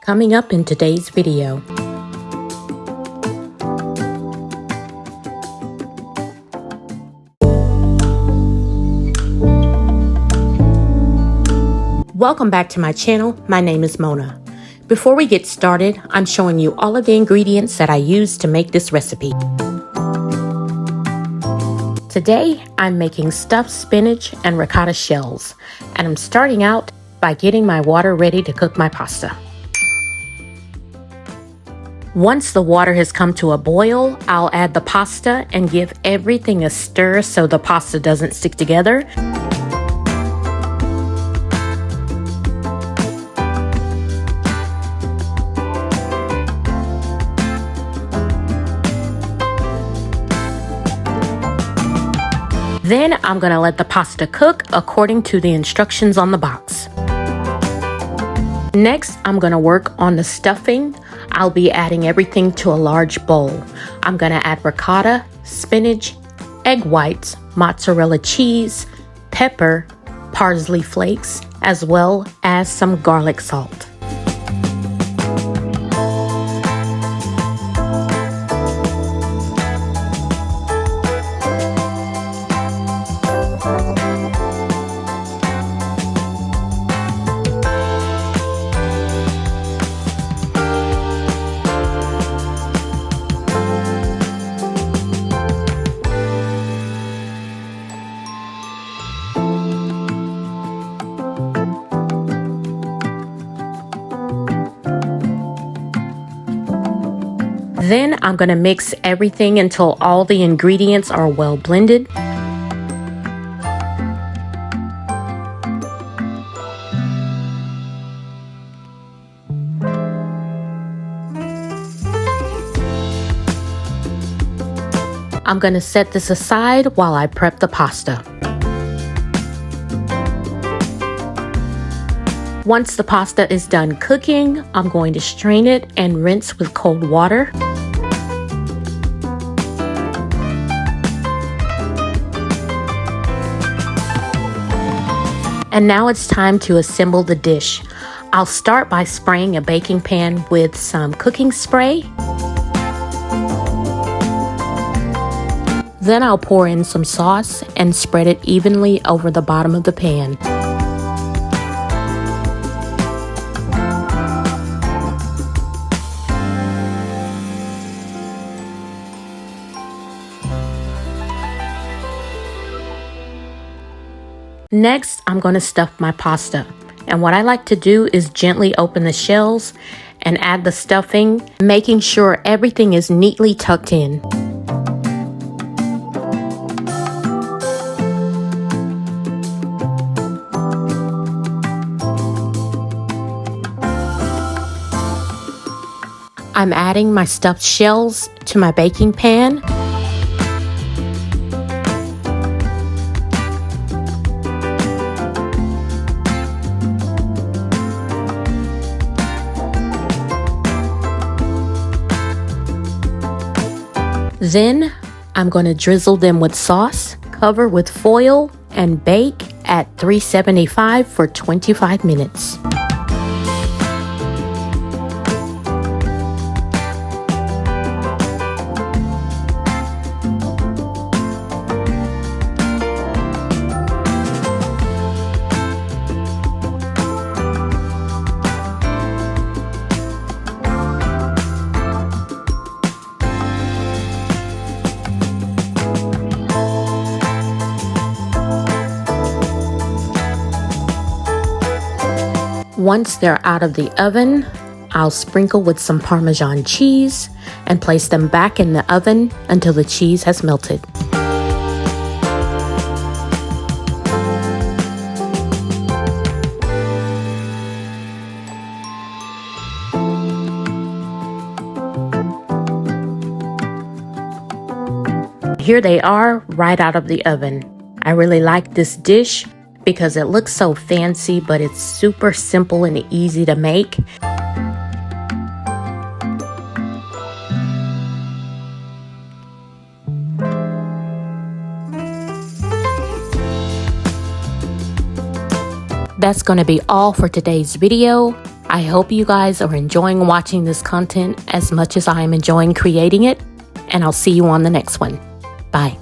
Coming up in today's video. Welcome back to my channel. My name is Mona. Before we get started, I'm showing you all of the ingredients that I used to make this recipe. Today, I'm making stuffed spinach and ricotta shells, and I'm starting out by getting my water ready to cook my pasta. Once the water has come to a boil, I'll add the pasta and give everything a stir so the pasta doesn't stick together. Then I'm going to let the pasta cook according to the instructions on the box. Next, I'm going to work on the stuffing. I'll be adding everything to a large bowl. I'm going to add ricotta, spinach, egg whites, mozzarella cheese, pepper, parsley flakes, as well as some garlic salt. Then I'm going to mix everything until all the ingredients are well blended. I'm going to set this aside while I prep the pasta. Once the pasta is done cooking, I'm going to strain it and rinse with cold water. And now it's time to assemble the dish. I'll start by spraying a baking pan with some cooking spray. Then I'll pour in some sauce and spread it evenly over the bottom of the pan. Next, I'm going to stuff my pasta. And what I like to do is gently open the shells and add the stuffing, making sure everything is neatly tucked in. I'm adding my stuffed shells to my baking pan. Then I'm going to drizzle them with sauce, cover with foil, and bake at 375 for 25 minutes. Once they're out of the oven, I'll sprinkle with some Parmesan cheese and place them back in the oven until the cheese has melted. Here they are right out of the oven. I really like this dish because it looks so fancy, but it's super simple and easy to make. That's going to be all for today's video. I hope you guys are enjoying watching this content as much as I am enjoying creating it, and I'll see you on the next one. Bye.